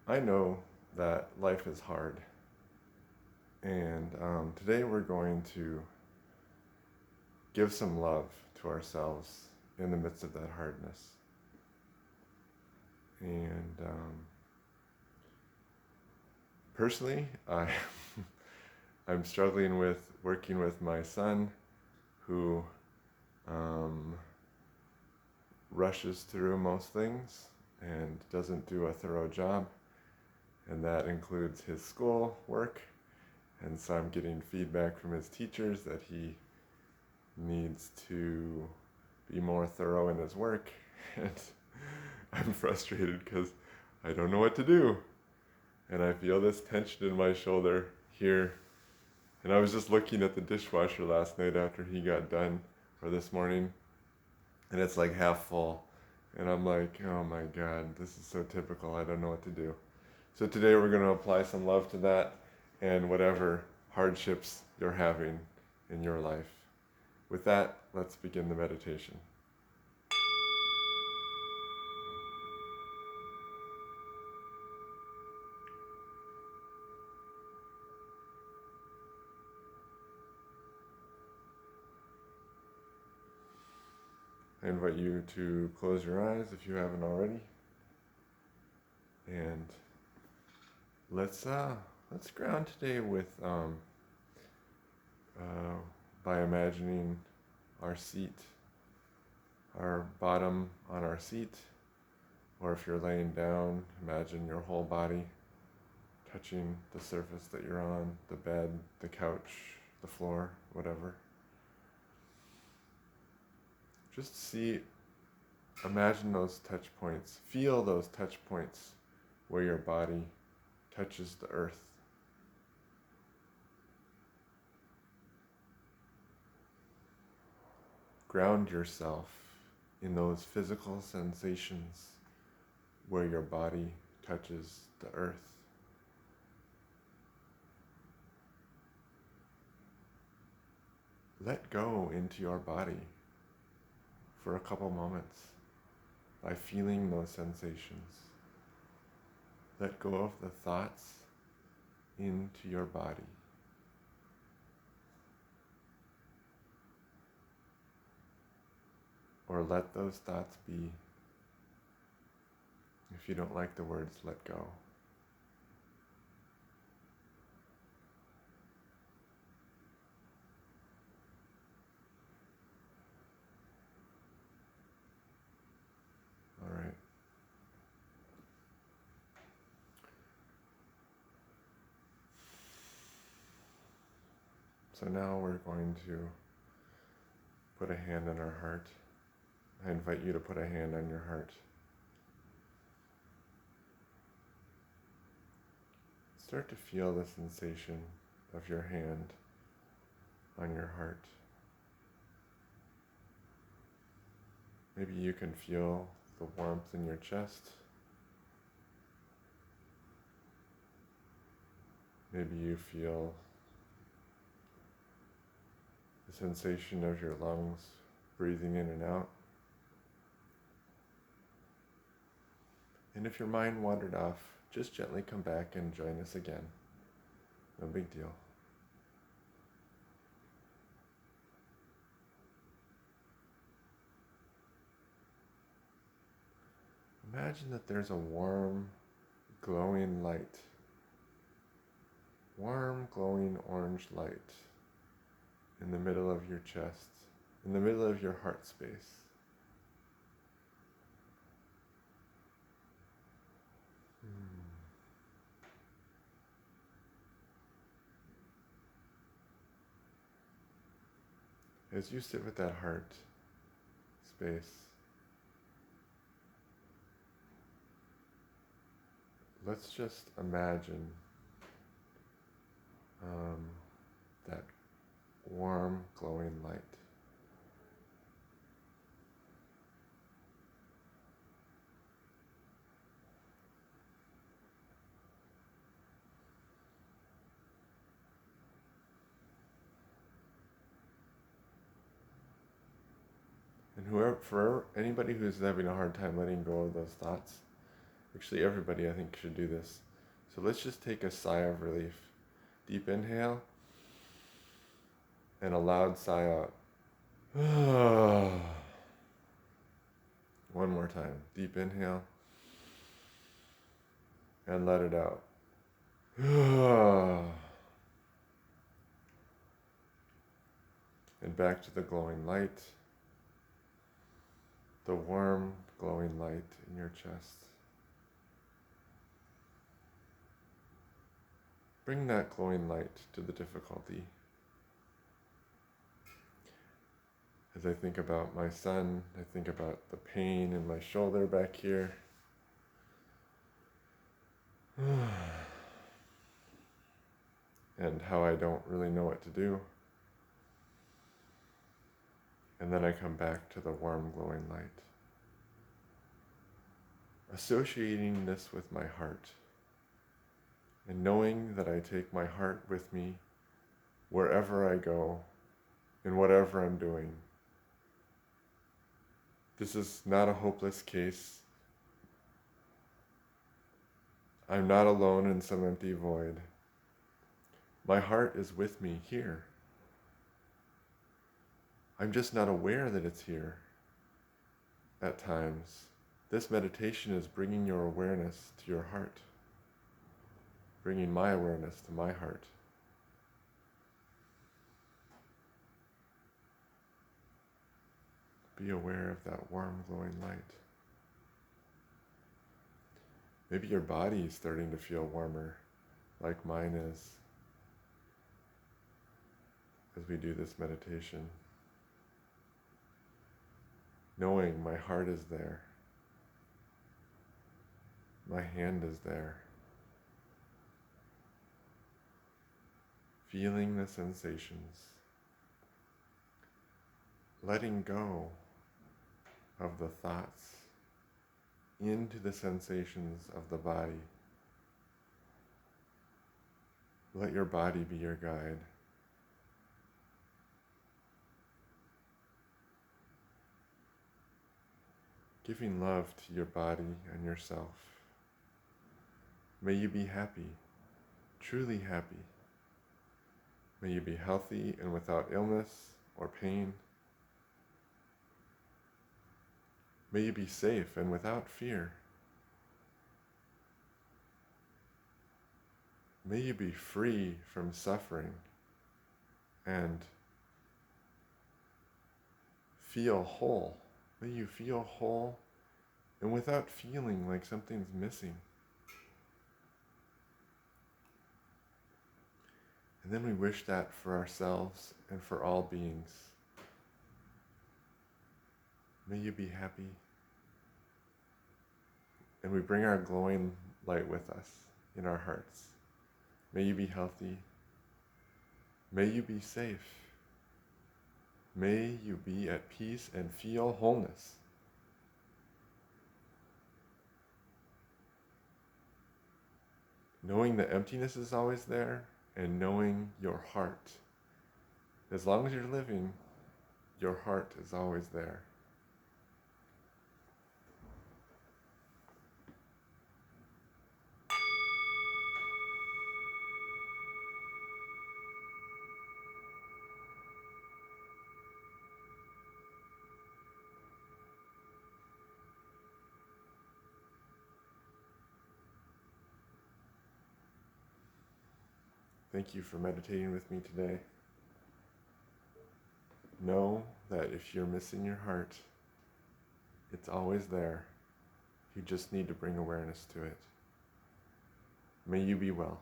I know that life is hard, and today we're going to give some love to ourselves in the midst of that hardness. And personally, I'm struggling with working with my son who um, rushes through most things and doesn't do a thorough job, and that includes his school work. And so I'm getting feedback from his teachers that he needs to be more thorough in his work, and I'm frustrated because I don't know what to do. And I feel this tension in my shoulder here. And I was just looking at the dishwasher last night after he got done, or this morning, and it's like half full. And I'm like, oh my God, this is so typical. I don't know what to do. So today we're going to apply some love to that and whatever hardships you're having in your life. With that, let's begin the meditation. I invite you to close your eyes if you haven't already, and let's ground today with uh, by imagining our seat, our bottom on our seat, or if you're laying down, imagine your whole body touching the surface that you're on, the bed, the couch, the floor, whatever. Just imagine those touch points, feel those touch points where your body touches the earth. Ground yourself in those physical sensations where your body touches the earth. Let go into your body for a couple moments by feeling those sensations. Let go of the thoughts into your body. Or let those thoughts be. If you don't like the words, let go. All right. So now we're going to put a hand on our heart. I invite you to put a hand on your heart. Start to feel the sensation of your hand on your heart. Maybe you can feel the warmth in your chest. Maybe you feel the sensation of your lungs breathing in and out. And if your mind wandered off, just gently come back and join us again. No big deal. Imagine that there's a warm, glowing light. Warm, glowing orange light in the middle of your chest, in the middle of your heart space. As you sit with that heart space, let's just imagine that warm, glowing light. And for anybody who's having a hard time letting go of those thoughts, Actually, everybody I think should do this. So let's just take a sigh of relief. Deep inhale and a loud sigh out. One more time. Deep inhale and let it out. And back to the glowing light, the warm, glowing light in your chest. Bring that glowing light to the difficulty. As I think about my son, I think about the pain in my shoulder back here. And how I don't really know what to do. And then I come back to the warm, glowing light. Associating this with my heart. And knowing that I take my heart with me wherever I go, in whatever I'm doing. This is not a hopeless case. I'm not alone in some empty void. My heart is with me here. I'm just not aware that it's here at times. This meditation is bringing your awareness to your heart, bringing my awareness to my heart. Be aware of that warm, glowing light. Maybe your body is starting to feel warmer, like mine is, as we do this meditation. Knowing my heart is there, my hand is there. Feeling the sensations, letting go of the thoughts into the sensations of the body. Let your body be your guide. Giving love to your body and yourself. May you be happy, truly happy. May you be healthy and without illness or pain. May you be safe and without fear. May you be free from suffering and feel whole. May you feel whole and without feeling like something's missing. And then we wish that for ourselves and for all beings. May you be happy. And we bring our glowing light with us in our hearts. May you be healthy. May you be safe. May you be at peace and feel wholeness. Knowing that emptiness is always there, and knowing your heart. As long as you're living, your heart is always there. Thank you for meditating with me today. Know that if you're missing your heart, it's always there. You just need to bring awareness to it. May you be well.